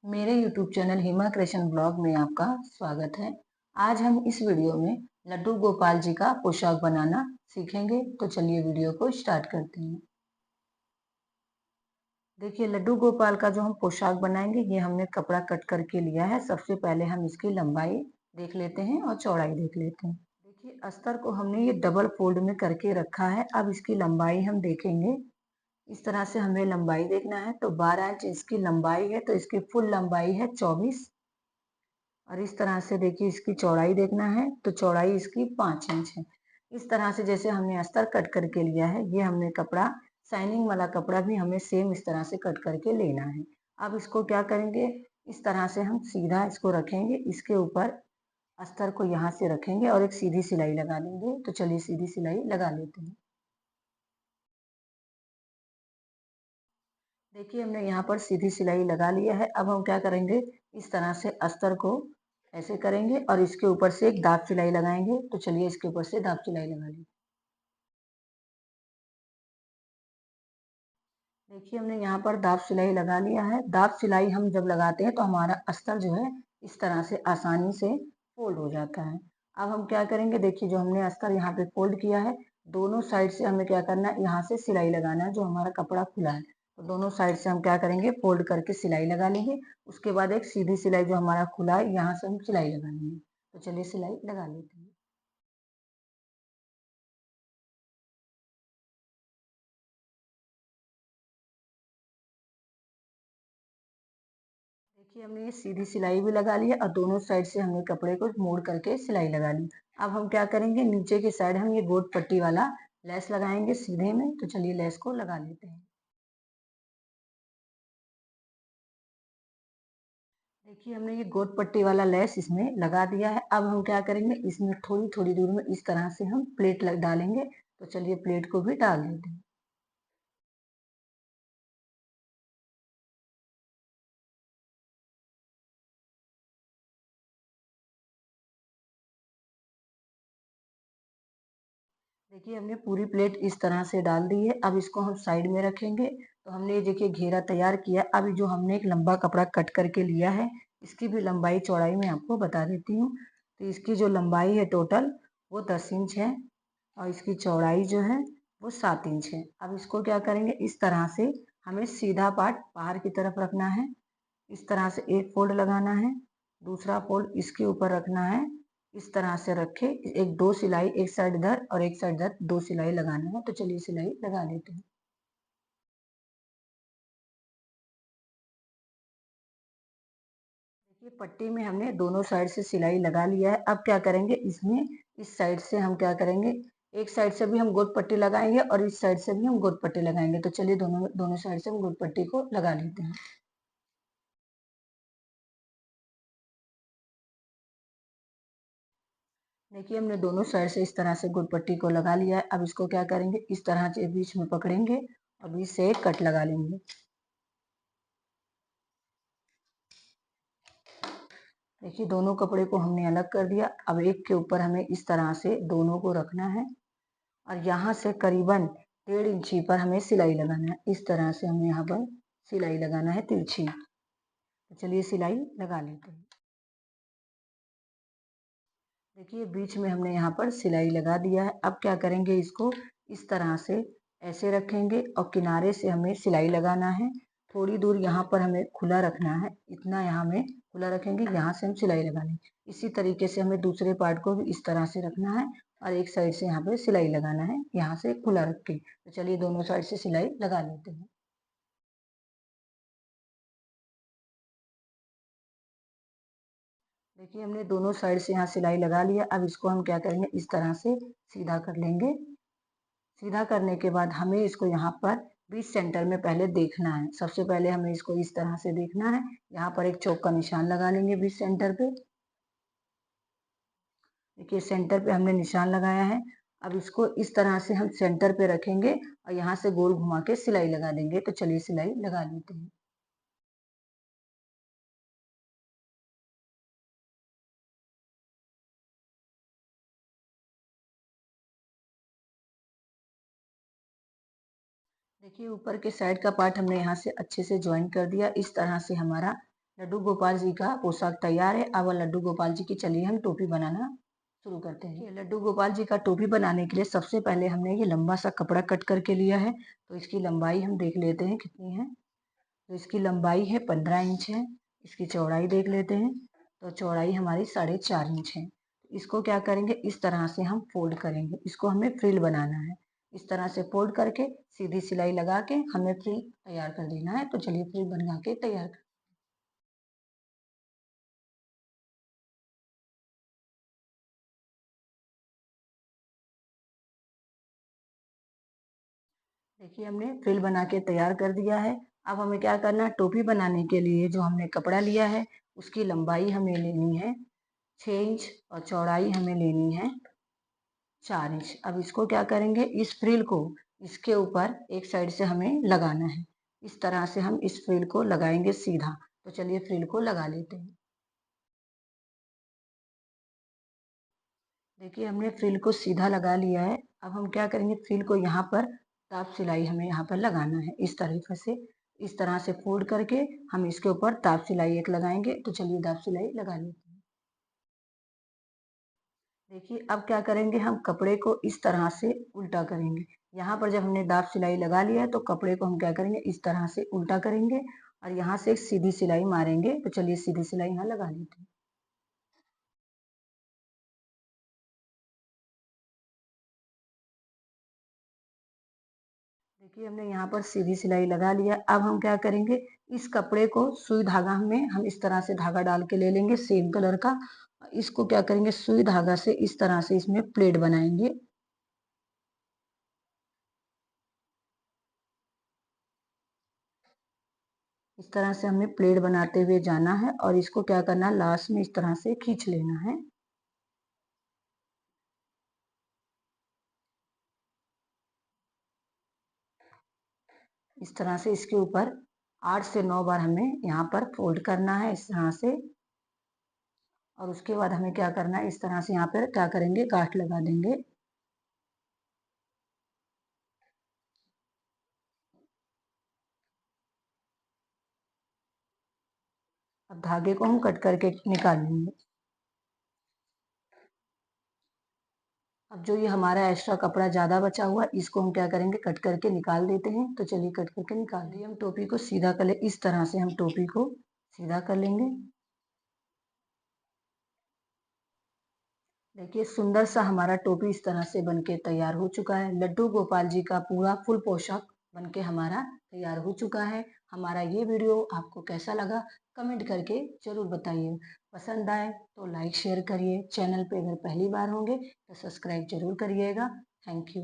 मेरे YouTube channel हिमा creation blog में आपका स्वागत है। आज हम इस वीडियो में लड्डू गोपाल जी का पोशाक बनाना सीखेंगे। तो चलिए वीडियो को स्टार्ट करते हैं। देखिए, लड्डू गोपाल का जो हम पोशाक बनाएंगे, ये हमने कपड़ा कट करके लिया है। सबसे पहले हम इसकी लंबाई देख लेते हैं और चौड़ाई देख लेते हैं। देखिए, अस्तर को हमने ये डबल फोल्ड में करके रखा है। अब इसकी लंबाई हम देखेंगे। इस तरह से हमें लंबाई देखना है। तो 12 इंच इसकी लंबाई है, तो इसकी फुल लंबाई है 24। और इस तरह से देखिए, इसकी चौड़ाई देखना है तो चौड़ाई इसकी 5 इंच है। इस तरह से जैसे हमने अस्तर कट करके लिया है, ये हमने कपड़ा शाइनिंग वाला कपड़ा भी हमें सेम इस तरह से कट करके लेना है। अब इसको क्या करेंगे, इस तरह से हम सीधा इसको रखेंगे। इसके ऊपर अस्तर को यहाँ से रखेंगे और एक सीधी सिलाई लगा देंगे। तो चलिए सीधी सिलाई लगा लेते हैं। देखिए, हमने यहाँ पर सीधी सिलाई लगा लिया है। अब हम क्या करेंगे, इस तरह से अस्तर को ऐसे करेंगे और इसके ऊपर से एक दाब सिलाई लगाएंगे। तो चलिए इसके ऊपर से दाब सिलाई लगा ली। देखिए, हमने यहाँ पर दाब सिलाई लगा लिया है। दाब सिलाई हम जब लगाते हैं तो हमारा अस्तर जो है इस तरह से आसानी से फोल्ड हो जाता है। अब हम क्या करेंगे, देखिए जो हमने अस्तर यहाँ पे फोल्ड किया है, दोनों साइड से हमें क्या करना है, यहाँ से सिलाई लगाना है। जो हमारा कपड़ा खुला है, तो दोनों साइड से हम क्या करेंगे, फोल्ड करके सिलाई लगा लेंगे। उसके बाद एक सीधी सिलाई जो हमारा खुला है, यहाँ से हम सिलाई लगा लेंगे। तो चलिए सिलाई लगा लेते हैं। देखिए, हमने ये सीधी सिलाई भी लगा ली है और दोनों साइड से हमने कपड़े को मोड़ करके सिलाई लगा ली। अब हम क्या करेंगे, नीचे के साइड हम ये गोट पट्टी वाला लेस लगाएंगे सीधे में। तो चलिए लेस को लगा लेते हैं। देखिए, हमने ये गोट पट्टी वाला लेस इसमें लगा दिया है। अब हम क्या करेंगे, इसमें थोड़ी थोड़ी दूर में इस तरह से हम प्लेट डालेंगे। तो चलिए प्लेट को भी डाल देते हैं। देखिए, हमने पूरी प्लेट इस तरह से डाल दी है। अब इसको हम साइड में रखेंगे। तो हमने ये देखिए घेरा तैयार किया। अब जो हमने एक लंबा कपड़ा कट करके लिया है, इसकी भी लंबाई चौड़ाई मैं आपको बता देती हूँ। तो इसकी जो लंबाई है टोटल, वो 10 इंच है और इसकी चौड़ाई जो है वो 7 इंच है। अब इसको क्या करेंगे, इस तरह से हमें सीधा पार्ट बाहर की तरफ रखना है। इस तरह से एक फोल्ड लगाना है, दूसरा फोल्ड इसके ऊपर रखना है। इस तरह से रखे, एक दो सिलाई एक साइड इधर और एक साइड इधर, दो सिलाई लगाना है। तो चलिए सिलाई लगा लेते हैं। देखिए, पट्टी में हमने दोनों साइड से सिलाई लगा लिया है। अब क्या करेंगे, इसमें इस साइड से हम क्या करेंगे, एक साइड से भी हम गोट पट्टी लगाएंगे और इस साइड से भी हम गोट पट्टी लगाएंगे। तो चलिए दोनों दोनों साइड से हम गोट पट्टी को लगा लेते हैं। देखिए, हमने दोनों साइड से इस तरह से गोट पट्टी को लगा लिया है। अब इसको क्या करेंगे, इस तरह से बीच में पकड़ेंगे और बीच से एक कट लगा लेंगे। देखिए, दोनों कपड़े को हमने अलग कर दिया। अब एक के ऊपर हमें इस तरह से दोनों को रखना है और यहाँ से करीबन 1.5 इंची पर हमें सिलाई लगाना है। इस तरह से हमें यहाँ पर सिलाई लगाना है तिरछी। तो चलिए सिलाई लगा लेते हैं। देखिए, बीच में हमने यहाँ पर सिलाई लगा दिया है। अब क्या करेंगे, इसको इस तरह से ऐसे रखेंगे और किनारे से हमें सिलाई लगाना है। थोड़ी दूर यहाँ पर हमें खुला रखना है, इतना यहाँ में खुला रखेंगे, यहाँ से हम सिलाई लगा लेंगे। इसी तरीके से हमें दूसरे पार्ट को भी इस तरह से रखना है और एक साइड से यहाँ पे सिलाई लगाना है, यहाँ से खुला रख के। तो चलिए दोनों साइड से सिलाई लगा लेते हैं। देखिए, हमने दोनों साइड से यहाँ सिलाई लगा लिया। अब इसको हम क्या करेंगे, इस तरह से सीधा कर लेंगे। सीधा करने के बाद हमें इसको यहाँ पर बीच सेंटर में पहले देखना है। सबसे पहले हमें इसको इस तरह से देखना है। यहाँ पर एक चौक का निशान लगा लेंगे बीच सेंटर पे। देखिए, सेंटर पे हमने निशान लगाया है। अब इसको इस तरह से हम सेंटर पे रखेंगे और यहाँ से गोल घुमा के सिलाई लगा देंगे। तो चलिए सिलाई लगा लेते हैं। देखिए, ऊपर के साइड का पार्ट हमने यहाँ से अच्छे से ज्वाइन कर दिया। इस तरह से हमारा लड्डू गोपाल जी का पोशाक तैयार है। अब लड्डू गोपाल जी की चलिए हम टोपी बनाना शुरू करते हैं। ये लड्डू गोपाल जी का टोपी बनाने के लिए सबसे पहले हमने ये लंबा सा कपड़ा कट करके लिया है। तो इसकी लंबाई हम देख लेते हैं कितनी है। तो इसकी लंबाई है 15 इंच है। इसकी चौड़ाई देख लेते हैं। तो चौड़ाई हमारी 4.5 इंच है। इसको क्या करेंगे, इस तरह से हम फोल्ड करेंगे। इसको हमें फ्रिल बनाना है। इस तरह से फोल्ड करके सीधी सिलाई लगा के हमें फ्रिल तैयार कर देना है। तो चलिए फ्रिल बना के तैयार कर। देखिए हमने फ्रिल बना के तैयार कर दिया है। अब हमें क्या करना है, टोपी बनाने के लिए जो हमने कपड़ा लिया है उसकी लंबाई हमें लेनी है 6 इंच और चौड़ाई हमें लेनी है 4 इंच। अब इसको क्या करेंगे, इस फ्रिल को इसके ऊपर एक साइड से हमें लगाना है। इस तरह से हम इस फ्रिल को लगाएंगे सीधा। तो चलिए फ्रिल को लगा लेते हैं। देखिए हमने फ्रिल को सीधा लगा लिया है। अब हम क्या करेंगे, फ्रिल को यहाँ पर ताप सिलाई हमें यहाँ पर लगाना है। इस तरीके से इस तरह से फोल्ड करके हम इसके ऊपर ताप सिलाई एक लगाएंगे। तो चलिए ताप सिलाई लगा लेते हैं। देखिए अब क्या करेंगे, हम कपड़े को इस तरह से उल्टा करेंगे। यहाँ पर जब हमने दाब सिलाई लगा लिया है तो कपड़े को हम क्या करेंगे, इस तरह से उल्टा करेंगे और यहाँ से एक सीधी सिलाई मारेंगे। तो चलिए सीधी सिलाई यहाँ लगा लेते हैं। देखिए हमने यहाँ पर सीधी सिलाई लगा लिया। अब हम क्या करेंगे, इस कपड़े को सुई धागा में हम इस तरह से धागा डाल के ले लेंगे सेम कलर का। इसको क्या करेंगे, सुई धागा से इस तरह से इसमें प्लेट बनाएंगे। इस तरह से हमें प्लेट बनाते हुए जाना है और इसको क्या करना है, लास्ट में इस तरह से खींच लेना है। इस तरह से इसके ऊपर 8 से 9 बार हमें यहाँ पर फोल्ड करना है इस तरह से। और उसके बाद हमें क्या करना है, इस तरह से यहाँ पर क्या करेंगे, गांठ लगा देंगे। अब धागे को हम कट करके निकाल लेंगे। अब जो ये हमारा एक्स्ट्रा कपड़ा ज्यादा बचा हुआ इसको हम क्या करेंगे, कट करके निकाल देते हैं। तो चलिए कट करके निकाल दिए। हम टोपी को सीधा कर ले, इस तरह से हम टोपी को सीधा कर लेंगे। देखिए सुंदर सा हमारा टोपी इस तरह से बनके तैयार हो चुका है। लड्डू गोपाल जी का पूरा फुल पोशाक बनके हमारा तैयार हो चुका है। हमारा ये वीडियो आपको कैसा लगा कमेंट करके जरूर बताइए। पसंद आए तो लाइक शेयर करिए। चैनल पे अगर पहली बार होंगे तो सब्सक्राइब जरूर करिएगा। Thank you.